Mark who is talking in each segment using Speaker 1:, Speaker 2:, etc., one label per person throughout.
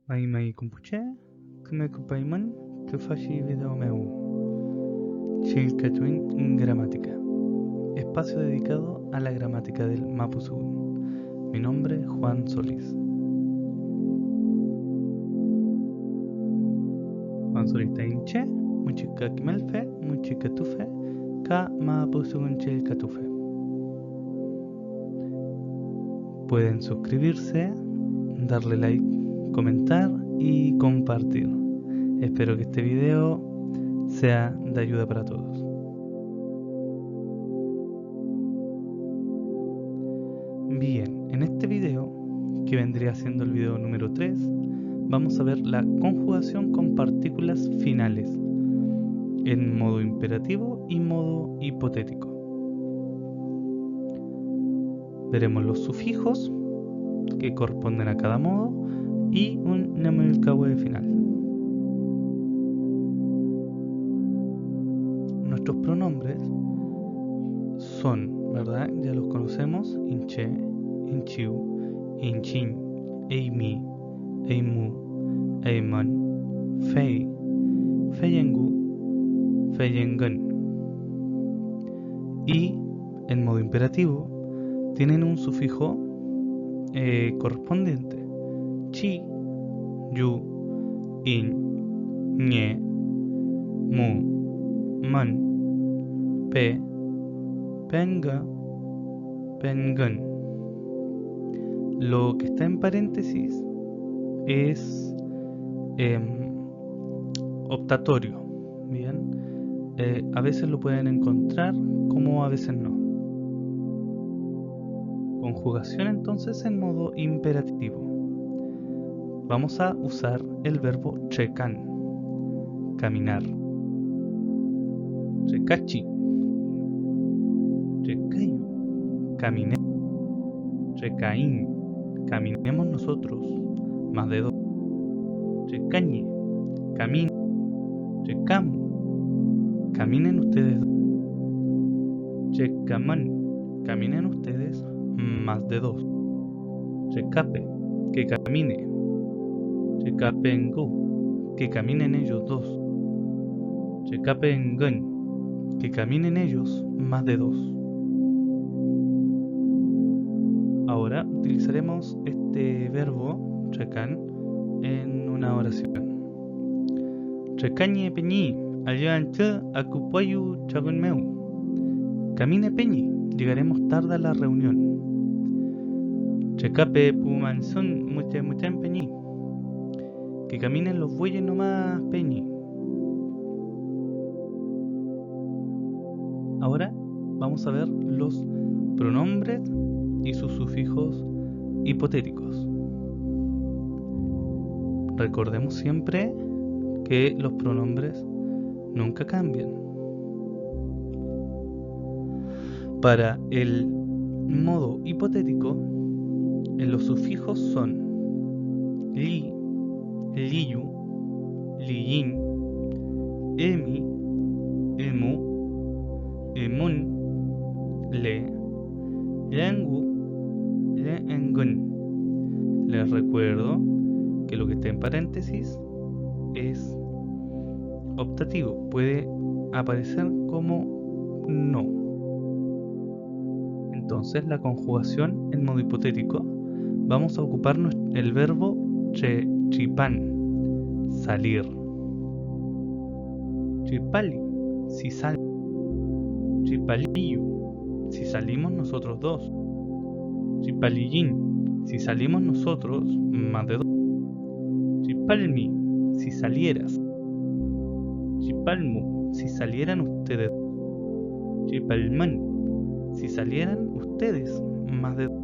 Speaker 1: Mai kumpuche, kume kupaiman, kufashi video meu. Chilcatuin Gramática. Espacio dedicado a la gramática del Mapuzungún. Mi nombre es Juan Solís. Juan Solís Tainche, Muchica Kimelfe, Muchica Tufe, Ka Mapuzungún Chilcatufe. Pueden suscribirse, darle like, comentar y compartir. Espero que este video sea de ayuda para todos. Bien, en este video, que vendría siendo el video número 3, vamos a ver la conjugación con partículas finales en modo imperativo y modo hipotético. Veremos los sufijos que corresponden a cada modo y un Namelkawe final. Nuestros pronombres son, ¿verdad? Ya los conocemos: Inche, Inchiu, Inchin, Eimi, Eimu, Eiman, Fei, Feyengu, Feyengen. Y en modo imperativo tienen un sufijo correspondiente: chi, yu, in, ñe, mu, man, pe, penga, pengan. Lo que está en paréntesis es optatorio. Bien, a veces lo pueden encontrar, como a veces no. Conjugación entonces en modo imperativo. Vamos a usar el verbo checan, caminar. Checachi, checayu, camine. Checaín, caminemos nosotros, más de dos. Checañe, camine. Checamu, caminen ustedes dos. Checaman, caminen ustedes, más de dos. Checape, que camine. Checapengu, que caminen ellos dos. Checapengan, que caminen ellos, más de dos. Ahora utilizaremos este verbo, checan, en una oración. Checañe peñi, allanche acupayu chagunmeu. Camine peñi, llegaremos tarde a la reunión. Checape pumansun muchen peñi, que caminen los bueyes nomás peñi. Ahora vamos a ver los pronombres y sus sufijos hipotéticos. Recordemos siempre que los pronombres nunca cambian. Para el modo hipotético, los sufijos son li, liyu, liyin, emi, emu, emun, le, lengu, leengun. Les recuerdo que lo que está en paréntesis es optativo, puede aparecher como no. Entonces, la conjugación en modo hipotético, vamos a ocupar el verbo chipan, salir. Chipali, si sale. Chipaliyu, si salimos nosotros dos. Chipaliyin, si salimos nosotros, más de dos. Chipalmi, si salieras. Chipalmu, si salieran ustedes. Chipalman, si salieran ustedes, más de dos.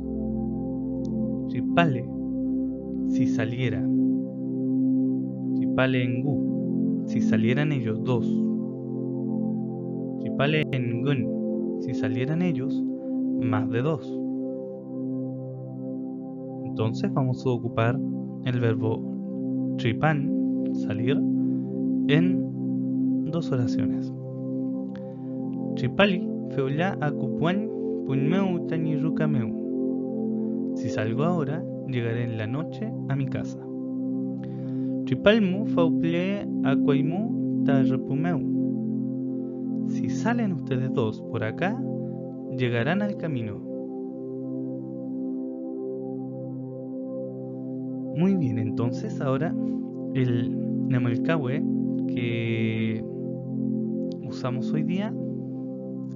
Speaker 1: Chipale, si saliera. Chipalengu, si salieran ellos dos. Chipalengun, si salieran ellos, más de dos. Entonces vamos a ocupar el verbo chipan, salir, en dos oraciones. Chipali, feula akupuan, punmeu tañirrucameu. Si salgo ahora, llegaré en la noche a mi casa. Chipalmu fauple aquaimu tarrepumeu. Si salen ustedes dos por acá, llegarán al camino. Muy bien, entonces ahora el Nemelcahue que usamos hoy día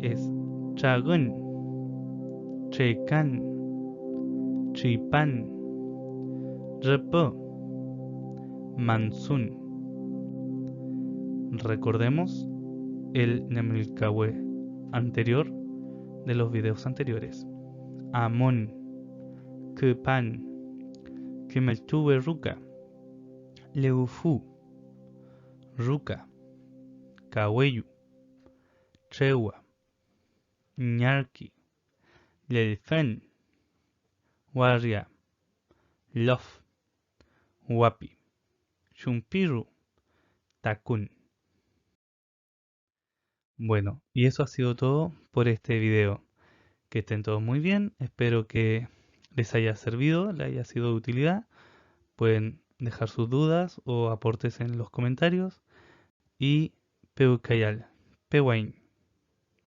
Speaker 1: es Chagun, Checan, Chipan, Repo, Mansun. Recordemos el Nemelcahue anterior de los videos anteriores. Amon, Kepan, Kemeltube Ruka, Leufu, Ruka, Kaweyu, Chewa, Ñarki, Lelfen, Waria, Lof, Wapi, Shumpiru, Takun. Bueno, y eso ha sido todo por este video. Que estén todos muy bien, espero que les haya servido, les haya sido de utilidad. Pueden dejar sus dudas o aportes en los comentarios. Y Peukayal, Pewain.